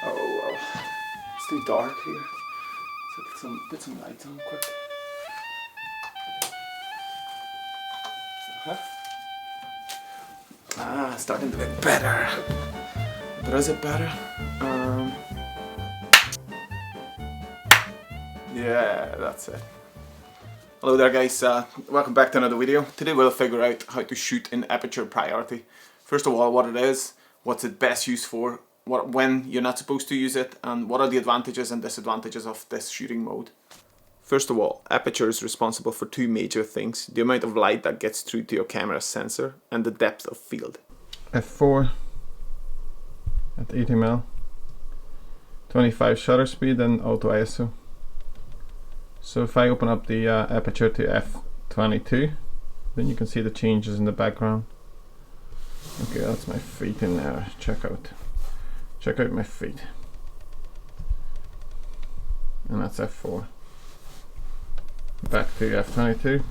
Oh well, it's too dark here. So put some lights on quick. Starting to look better. But is it better? Yeah, that's it. Hello there guys, welcome back to another video. Today we'll figure out how to shoot in Aperture Priority. First of all, what it is, what's it best used for, when you're not supposed to use it, and what are the advantages and disadvantages of this shooting mode. First of all, Aperture is responsible for two major things: the amount of light that gets through to your camera's sensor and the depth of field. F4 at 80mm, 25 shutter speed and auto ISO. So if I open up the aperture to f22, then you can see the changes in the background. Okay, that's my feet in there. Check out my feet. And that's f4. Back to f22.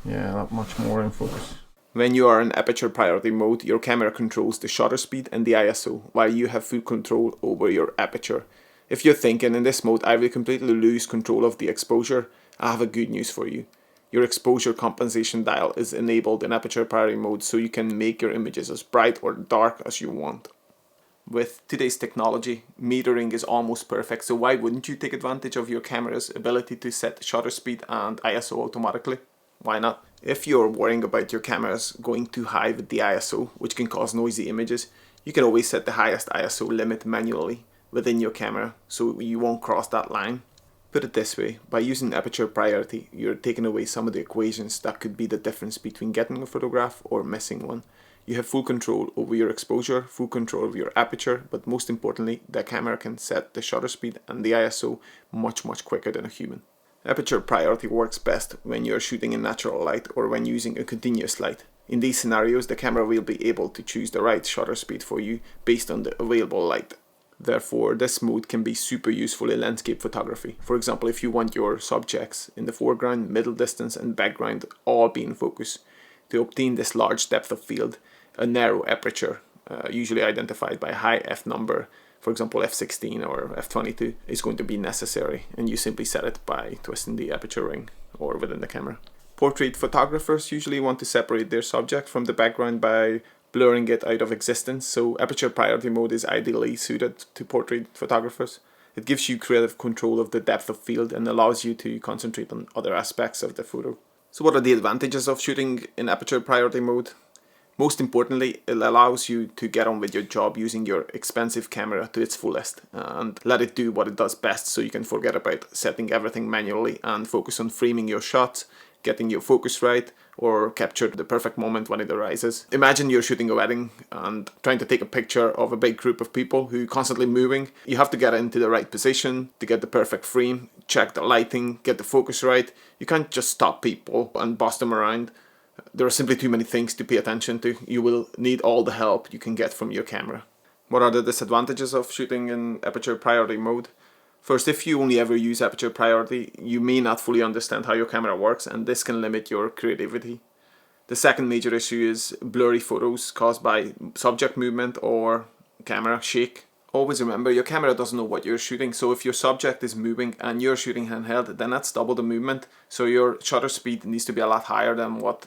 Yeah, not much more in focus. When you are in Aperture Priority mode, your camera controls the shutter speed and the ISO, while you have full control over your aperture. If you're thinking, in this mode I will completely lose control of the exposure, I have a good news for you. Your exposure compensation dial is enabled in Aperture Priority mode, so you can make your images as bright or dark as you want. With today's technology, metering is almost perfect, so why wouldn't you take advantage of your camera's ability to set shutter speed and ISO automatically? Why not? If you're worrying about your cameras going too high with the ISO, which can cause noisy images, you can always set the highest ISO limit manually within your camera, so you won't cross that line. Put it this way, by using Aperture Priority, you're taking away some of the equations that could be the difference between getting a photograph or missing one. You have full control over your exposure, full control over your aperture, but most importantly, the camera can set the shutter speed and the ISO much quicker than a human. Aperture Priority works best when you're shooting in natural light or when using a continuous light. In these scenarios, the camera will be able to choose the right shutter speed for you based on the available light. Therefore, this mode can be super useful in landscape photography. For example, if you want your subjects in the foreground, middle distance and background all be in focus. To obtain this large depth of field, a narrow aperture, usually identified by a high f number, for example f16 or f22, is going to be necessary, and you simply set it by twisting the aperture ring or within the camera. Portrait photographers usually want to separate their subject from the background by blurring it out of existence, so Aperture Priority mode is ideally suited to portrait photographers. It gives you creative control of the depth of field and allows you to concentrate on other aspects of the photo. So what are the advantages of shooting in Aperture Priority mode? Most importantly, it allows you to get on with your job using your expensive camera to its fullest and let it do what it does best, so you can forget about setting everything manually and focus on framing your shots, getting your focus right, or capture the perfect moment when it arises. Imagine you're shooting a wedding and trying to take a picture of a big group of people who are constantly moving. You have to get into the right position to get the perfect frame, check the lighting, get the focus right. You can't just stop people and boss them around. There are simply too many things to pay attention to. You will need all the help you can get from your camera. What are the disadvantages of shooting in Aperture Priority mode? First, if you only ever use Aperture Priority, you may not fully understand how your camera works, and this can limit your creativity. The second major issue is blurry photos caused by subject movement or camera shake. Always remember, your camera doesn't know what you're shooting, so if your subject is moving and you're shooting handheld, then that's double the movement, so your shutter speed needs to be a lot higher than what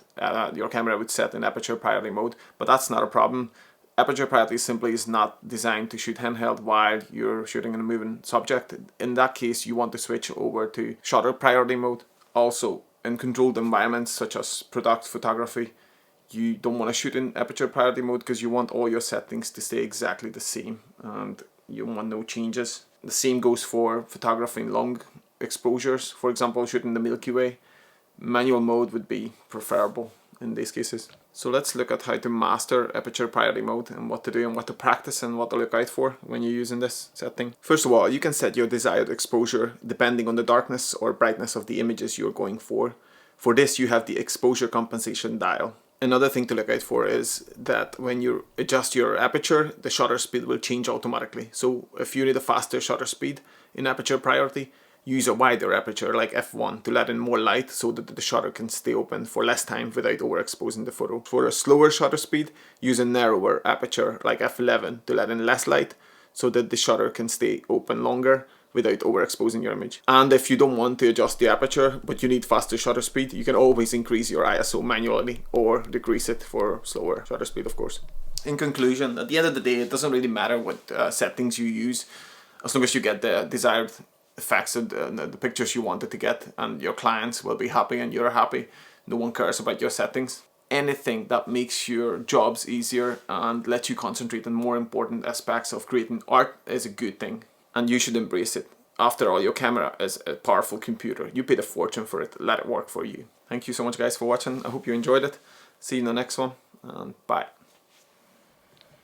your camera would set in Aperture Priority mode, but that's not a problem. Aperture Priority simply is not designed to shoot handheld while you're shooting a moving subject. In that case, you want to switch over to Shutter Priority mode. Also, in controlled environments such as product photography, you don't want to shoot in Aperture Priority mode because you want all your settings to stay exactly the same and you want no changes. The same goes for photography in long exposures. For example, shooting the Milky Way. Manual mode would be preferable in these cases. So let's look at how to master Aperture Priority mode and what to do and what to practice and what to look out for when you're using this setting. First of all, you can set your desired exposure depending on the darkness or brightness of the images you're going for. For this, you have the exposure compensation dial. Another thing to look out for is that when you adjust your aperture, the shutter speed will change automatically. So if you need a faster shutter speed in Aperture Priority, use a wider aperture like f1 to let in more light so that the shutter can stay open for less time without overexposing the photo. For a slower shutter speed, use a narrower aperture like f11 to let in less light so that the shutter can stay open longer without overexposing your image. And if you don't want to adjust the aperture but you need faster shutter speed, you can always increase your ISO manually or decrease it for slower shutter speed, of course. In conclusion, at the end of the day, it doesn't really matter what settings you use, as long as you get the desired effects of the pictures you wanted to get, and your clients will be happy and you're happy. No one cares about your settings. Anything that makes your jobs easier and lets you concentrate on more important aspects of creating art is a good thing, and you should embrace it. After all, your camera is a powerful computer. You paid a fortune for it. Let it work for you. Thank you so much, guys, for watching. I hope you enjoyed it. See you in the next one, and bye.